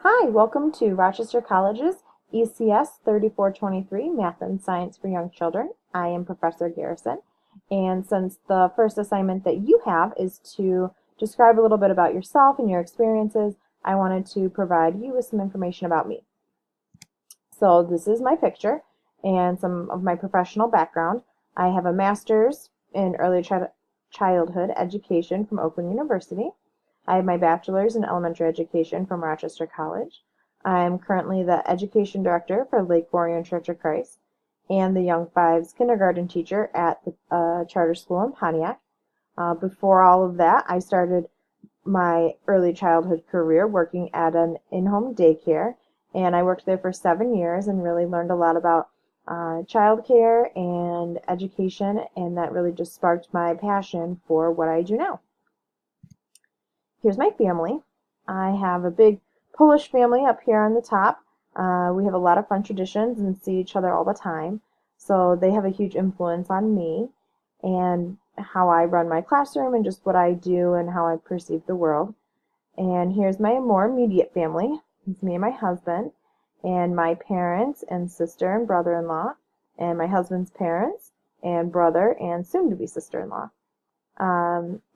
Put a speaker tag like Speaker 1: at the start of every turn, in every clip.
Speaker 1: Hi, welcome to Rochester College's ECS 3423 Math and Science for Young Children. I am Professor Garrison, and since the first assignment that you have is to describe a little bit about yourself and your experiences, I wanted to provide you with some information about me. So this is my picture and some of my professional background. I have a master's in early childhood education from Oakland University. I have my bachelor's in elementary education from Rochester College. I'm currently the education director for Lake Orion Church of Christ and the Young Fives kindergarten teacher at the charter school in Pontiac. Before all of that, I started my early childhood career working at an in-home daycare, and I worked there for 7 years and really learned a lot about childcare and education, and that really just sparked my passion for what I do now. Here's my family. I have a big Polish family up here on the top. We have a lot of fun traditions and see each other all the time. So they have a huge influence on me and how I run my classroom and just what I do and how I perceive the world. And here's my more immediate family. It's me and my husband and my parents and sister and brother-in-law and my husband's parents and brother and soon-to-be sister-in-law.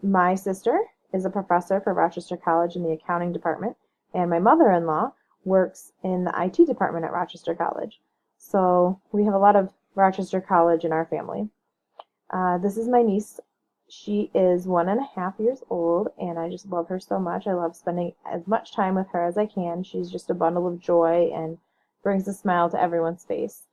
Speaker 1: My sister is a professor for Rochester College in the accounting department, and my mother-in-law works in the IT department at Rochester College. So we have a lot of Rochester College in our family. This is my niece. She is 1.5 years old, and I just love her so much. I love spending as much time with her as I can. She's just a bundle of joy and brings a smile to everyone's face.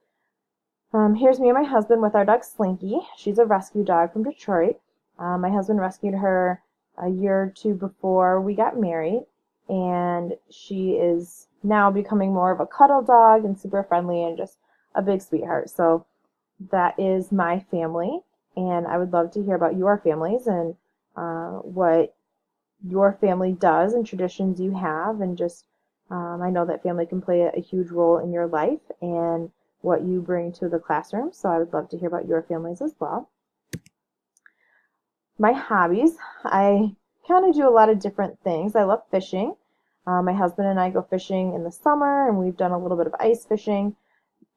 Speaker 1: Here's me and my husband with our dog Slinky. She's a rescue dog from Detroit. My husband rescued her a year or two before we got married, and she is now becoming more of a cuddle dog and super friendly and just a big sweetheart. So that is my family, and I would love to hear about your families and what your family does and traditions you have, and just I know that family can play a huge role in your life and what you bring to the classroom, so I would love to hear about your families as well. My hobbies, I kind of do a lot of different things. I love fishing. My husband and I go fishing in the summer, and we've done a little bit of ice fishing.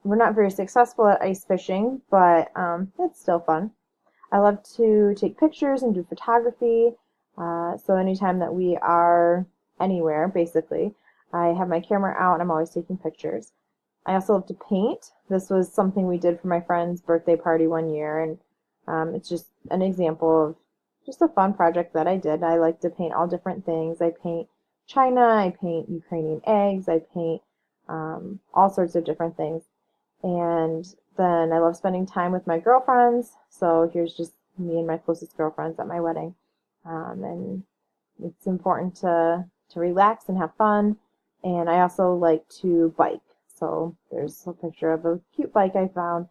Speaker 1: We're not very successful at ice fishing, but it's still fun. I love to take pictures and do photography. So anytime that we are anywhere, basically, I have my camera out and I'm always taking pictures. I also love to paint. This was something we did for my friend's birthday party one year, and it's just an example of just a fun project that I did. I like to paint all different things. I paint china, I paint Ukrainian eggs, I paint all sorts of different things. And then I love spending time with my girlfriends. So here's just me and my closest girlfriends at my wedding. And it's important to relax and have fun. And I also like to bike. So there's a picture of a cute bike I found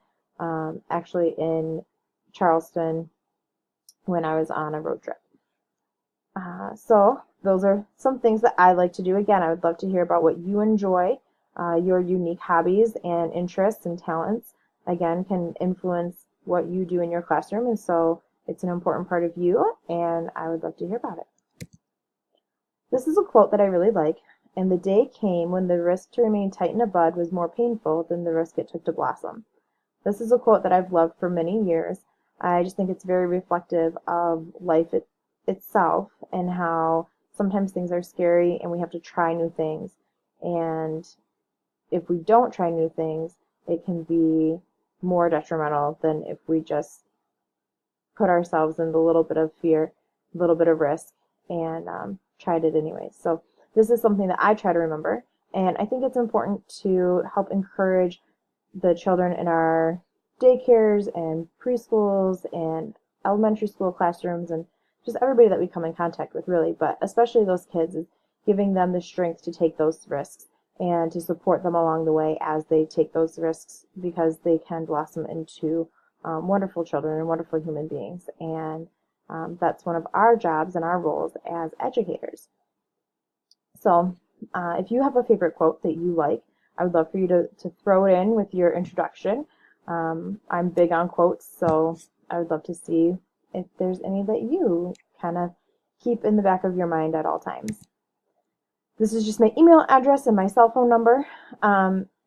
Speaker 1: actually in Charleston when I was on a road trip. So those are some things that I like to do. Again, I would love to hear about what you enjoy. Your unique hobbies and interests and talents, again, can influence what you do in your classroom, and so it's an important part of you, and I would love to hear about it. This is a quote that I really like. And the day came when the risk to remain tight in a bud was more painful than the risk it took to blossom. This is a quote that I've loved for many years. I just think it's very reflective of life itself and how sometimes things are scary and we have to try new things. And if we don't try new things, it can be more detrimental than if we just put ourselves in a little bit of fear, a little bit of risk, and tried it anyway. So this is something that I try to remember, and I think it's important to help encourage the children in our daycares and preschools and elementary school classrooms and just everybody that we come in contact with, really, but especially those kids, is giving them the strength to take those risks and to support them along the way as they take those risks, because they can blossom into wonderful children and wonderful human beings. And that's one of our jobs and our roles as educators. So if you have a favorite quote that you like, I would love for you to throw it in with your introduction. I'm big on quotes, so I would love to see if there's any that you kind of keep in the back of your mind at all times. This is just my email address and my cell phone number.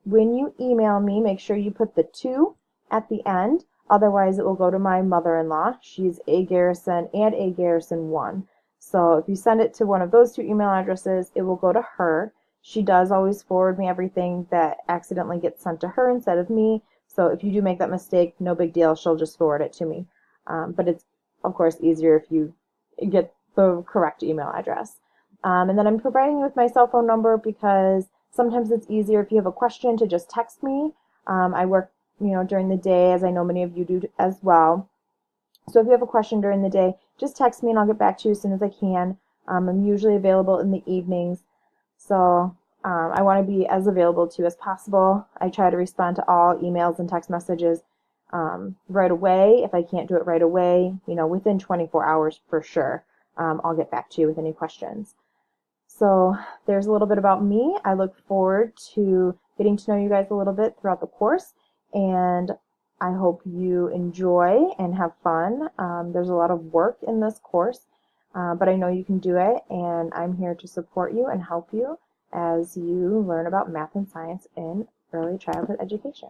Speaker 1: When you email me, make sure you put the 2 at the end. Otherwise, it will go to my mother-in-law. She's A. Garrison and A. Garrison 1. So if you send it to one of those 2 email addresses, it will go to her. She does always forward me everything that accidentally gets sent to her instead of me. So if you do make that mistake, no big deal. She'll just forward it to me. But it's, of course, easier if you get the correct email address. And then I'm providing you with my cell phone number because sometimes it's easier if you have a question to just text me. I work, during the day, as I know many of you do as well. So if you have a question during the day, just text me and I'll get back to you as soon as I can. I'm usually available in the evenings, so I want to be as available to you as possible. I try to respond to all emails and text messages right away. If I can't do it right away, within 24 hours for sure, I'll get back to you with any questions. So there's a little bit about me. I look forward to getting to know you guys a little bit throughout the course, and I hope you enjoy and have fun. There's a lot of work in this course, but I know you can do it, and I'm here to support you and help you as you learn about math and science in early childhood education.